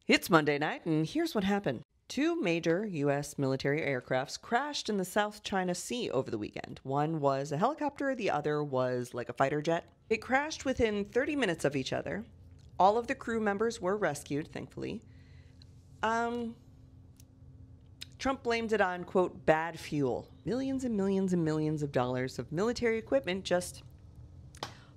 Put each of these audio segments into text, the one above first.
It's Monday night, and here's what happened. Two major U.S. military aircrafts crashed in the South China Sea over the weekend. One was a helicopter, the other was like a fighter jet. It crashed within 30 minutes of each other. All of the crew members were rescued, thankfully. Trump blamed it on, quote, bad fuel. Millions and millions and millions of dollars of military equipment just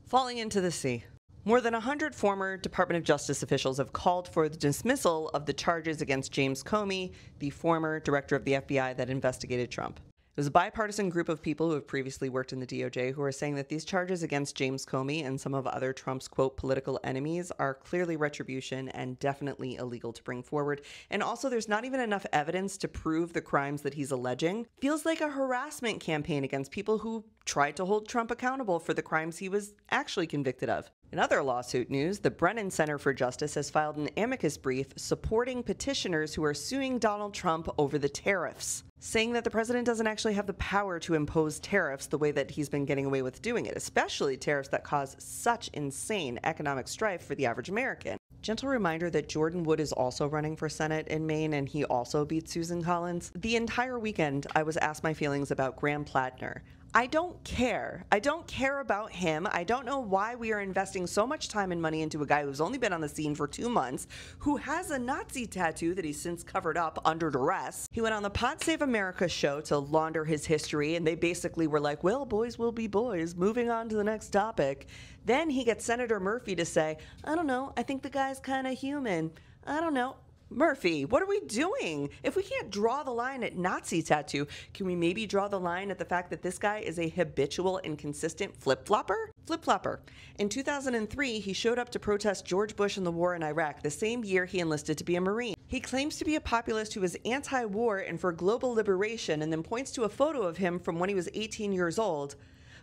falling into the sea. More than 100 former Department of Justice officials have called for the dismissal of the charges against James Comey, the former director of the FBI that investigated Trump. It was a bipartisan group of people who have previously worked in the DOJ who are saying that these charges against James Comey and some of other Trump's, quote, political enemies are clearly retribution and definitely illegal to bring forward. And also, there's not even enough evidence to prove the crimes that he's alleging. Feels like a harassment campaign against people who tried to hold Trump accountable for the crimes he was actually convicted of. In other lawsuit news, the Brennan Center for Justice has filed an amicus brief supporting petitioners who are suing Donald Trump over the tariffs, saying that the president doesn't actually have the power to impose tariffs the way that he's been getting away with doing it, especially tariffs that cause such insane economic strife for the average American. Gentle reminder that Jordan Wood is also running for Senate in Maine, and he also beat Susan Collins. The entire weekend, I was asked my feelings about Graham Plattner. I don't care. I don't care about him. I don't know why we are investing so much time and money into a guy who's only been on the scene for 2 months, who has a Nazi tattoo that he's since covered up under duress. He went on the Pod Save America show to launder his history, and they basically were like, well, boys will be boys, moving on to the next topic. Then he gets Senator Murphy to say, I don't know, I think the guy's kind of human. I don't know. Murphy, what are we doing? If we can't draw the line at Nazi tattoo, can we maybe draw the line at the fact that this guy is a habitual and consistent flip-flopper? Flip-flopper. In 2003, he showed up to protest George Bush and the war in Iraq, the same year he enlisted to be a Marine. He claims to be a populist who is anti-war and for global liberation, and then points to a photo of him from when he was 18 years old,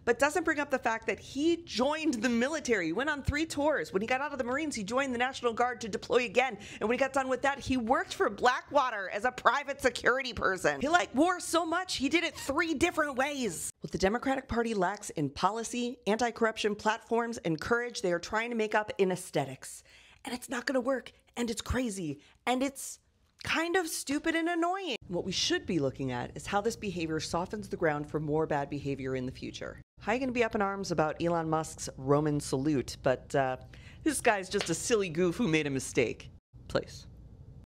but doesn't bring up the fact that he joined the military. He went on 3 tours. When he got out of the Marines, he joined the National Guard to deploy again. And when he got done with that, he worked for Blackwater as a private security person. He liked war so much, he did it 3 different ways. What the Democratic Party lacks in policy, anti-corruption platforms, and courage, they are trying to make up in aesthetics. And it's not going to work. And it's crazy. And it's kind of stupid and annoying. What we should be looking at is how this behavior softens the ground for more bad behavior in the future. How are you going to be up in arms about Elon Musk's Roman salute, but this guy's just a silly goof who made a mistake? Please.